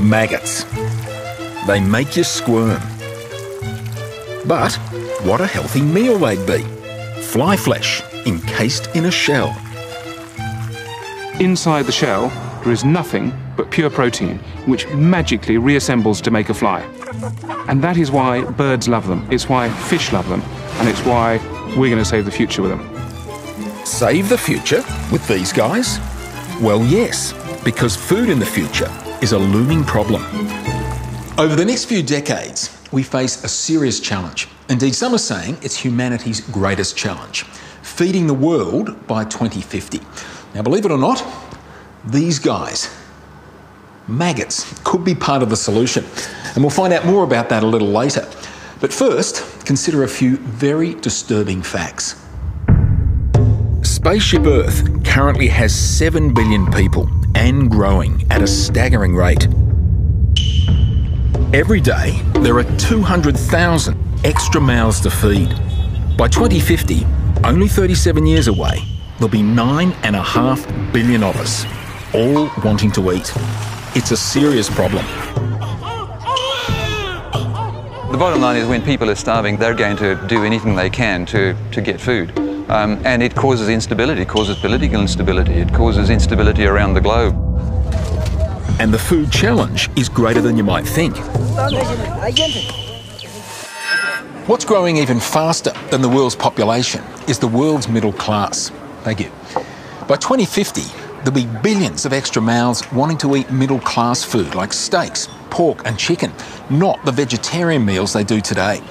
Maggots. They make you squirm. But what a healthy meal they'd be. Fly flesh encased in a shell. Inside the shell, there is nothing but pure protein, which magically reassembles to make a fly. And that is why birds love them, it's why fish love them, and it's why we're going to save the future with them. Save the future with these guys? Well, yes, because food in the future is a looming problem. Over the next few decades, we face a serious challenge. Indeed, some are saying it's humanity's greatest challenge, feeding the world by 2050. Now, believe it or not, these guys, maggots, could be part of the solution. And we'll find out more about that a little later. But first, consider a few very disturbing facts. Spaceship Earth currently has 7 billion people and growing at a staggering rate. Every day, there are 200,000 extra mouths to feed. By 2050, only 37 years away, there'll be 9.5 billion of us, all wanting to eat. It's a serious problem. The bottom line is when people are starving, they're going to do anything they can to get food. And it causes instability, it causes political instability, it causes instability around the globe. And the food challenge is greater than you might think. What's growing even faster than the world's population is the world's middle class. Thank you. By 2050, there'll be billions of extra mouths wanting to eat middle-class food like steaks, pork and chicken, not the vegetarian meals they do today.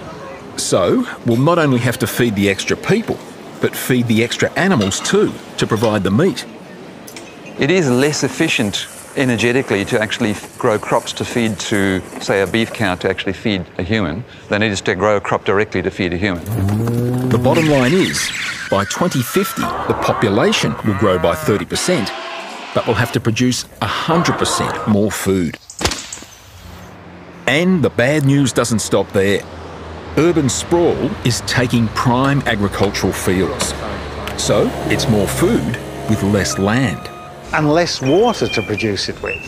So, we'll not only have to feed the extra people, but feed the extra animals too, to provide the meat. It is less efficient energetically to actually grow crops to feed to, say, a beef cow to actually feed a human than it is to grow a crop directly to feed a human. The bottom line is, by 2050, the population will grow by 30%, but we'll have to produce 100% more food. And the bad news doesn't stop there. Urban sprawl is taking prime agricultural fields. So it's more food with less land. And less water to produce it with.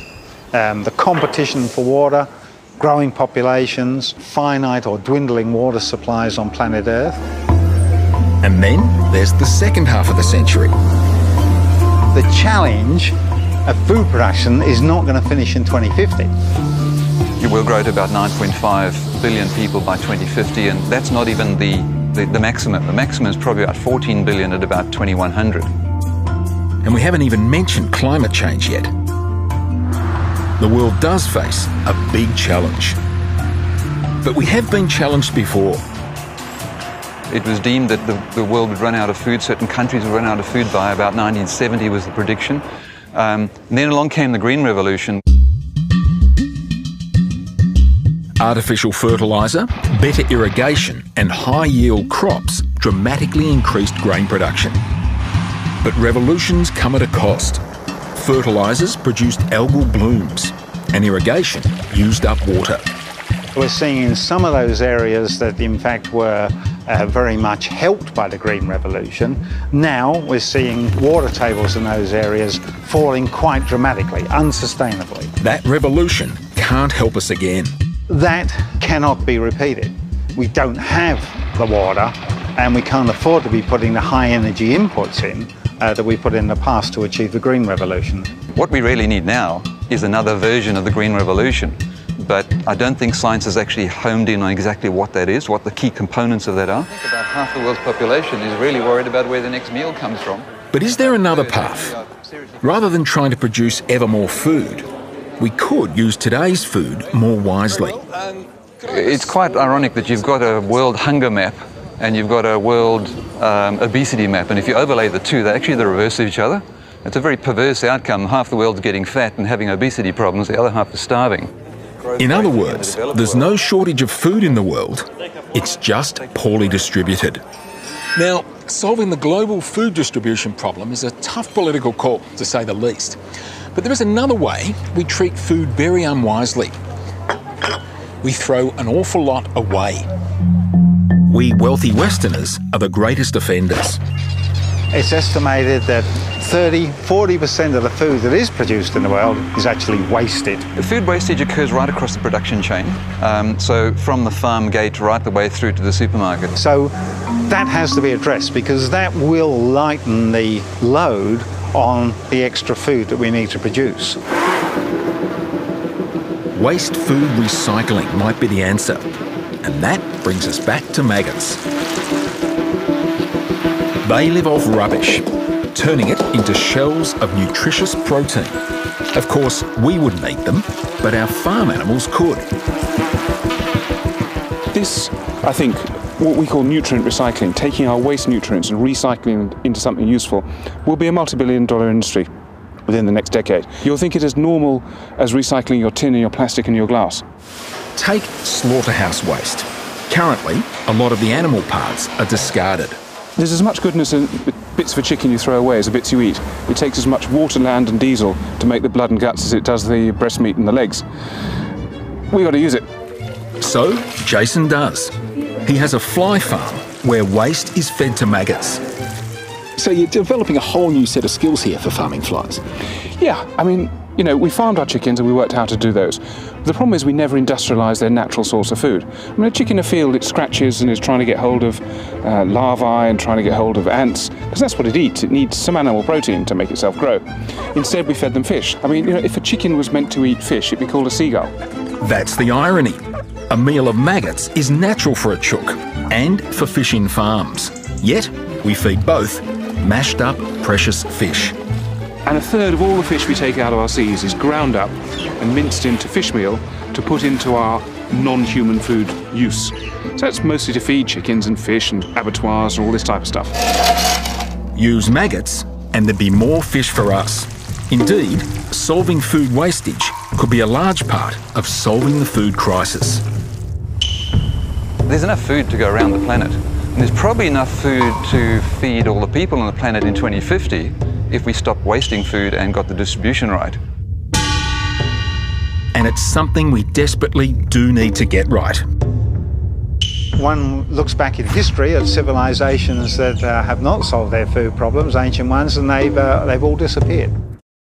The competition for water, growing populations, finite or dwindling water supplies on planet Earth. And then there's the second half of the century. The challenge of food production is not going to finish in 2050. You will grow to about 9.5 billion people by 2050, and that's not even the maximum. The maximum is probably about 14 billion at about 2100. And we haven't even mentioned climate change yet. The world does face a big challenge. But we have been challenged before. It was deemed that the world would run out of food, certain countries would run out of food by about 1970 was the prediction. And then along came the Green Revolution. Artificial fertiliser, better irrigation and high-yield crops dramatically increased grain production. But revolutions come at a cost. Fertilisers produced algal blooms and irrigation used up water. We're seeing in some of those areas that in fact were very much helped by the Green Revolution. Now we're seeing water tables in those areas falling quite dramatically, unsustainably. That revolution can't help us again. That cannot be repeated. We don't have the water and we can't afford to be putting the high energy inputs in that we put in the past to achieve the Green Revolution. What we really need now is another version of the Green Revolution. But I don't think science has actually homed in on exactly what that is, what the key components of that are. I think about half the world's population is really worried about where the next meal comes from. But is there another path? Rather than trying to produce ever more food, we could use today's food more wisely. It's quite ironic that you've got a world hunger map and you've got a world obesity map, and if you overlay the two, they're actually the reverse of each other. It's a very perverse outcome. Half the world's getting fat and having obesity problems, the other half is starving. In other words, there's no shortage of food in the world, it's just poorly distributed. Now, solving the global food distribution problem is a tough political call, to say the least. But there is another way we treat food very unwisely. We throw an awful lot away. We wealthy Westerners are the greatest offenders. It's estimated that 30–40% of the food that is produced in the world is actually wasted. The food wastage occurs right across the production chain, so from the farm gate right the way through to the supermarket. So that has to be addressed, because that will lighten the load on the extra food that we need to produce. Waste food recycling might be the answer. And that brings us back to maggots. They live off rubbish, turning it into shells of nutritious protein. Of course, we wouldn't eat them, but our farm animals could. This, I think, what we call nutrient recycling, taking our waste nutrients and recycling them into something useful, will be a multi-billion-dollar industry within the next decade. You'll think it as normal as recycling your tin and your plastic and your glass. Take slaughterhouse waste. Currently, a lot of the animal parts are discarded. There's as much goodness in bits of a chicken you throw away as the bits you eat. It takes as much water, land and diesel to make the blood and guts as it does the breast meat and the legs. We've got to use it. So, Jason does. He has a fly farm where waste is fed to maggots. So you're developing a whole new set of skills here for farming flies. Yeah, I mean, you know, we farmed our chickens and we worked out how to do those. The problem is we never industrialised their natural source of food. I mean, a chicken in a field, it scratches and is trying to get hold of larvae and trying to get hold of ants, because that's what it eats. It needs some animal protein to make itself grow. Instead, we fed them fish. I mean, you know, if a chicken was meant to eat fish, it'd be called a seagull. That's the irony. A meal of maggots is natural for a chook and for fish in farms. Yet, we feed both mashed up precious fish. And a third of all the fish we take out of our seas is ground up and minced into fish meal to put into our non-human food use. So that's mostly to feed chickens and fish and abattoirs and all this type of stuff. Use maggots and there'd be more fish for us. Indeed, solving food wastage could be a large part of solving the food crisis. There's enough food to go around the planet. And there's probably enough food to feed all the people on the planet in 2050 if we stop wasting food and got the distribution right. And it's something we desperately do need to get right. One looks back in history at civilizations that have not solved their food problems, ancient ones, and they've all disappeared.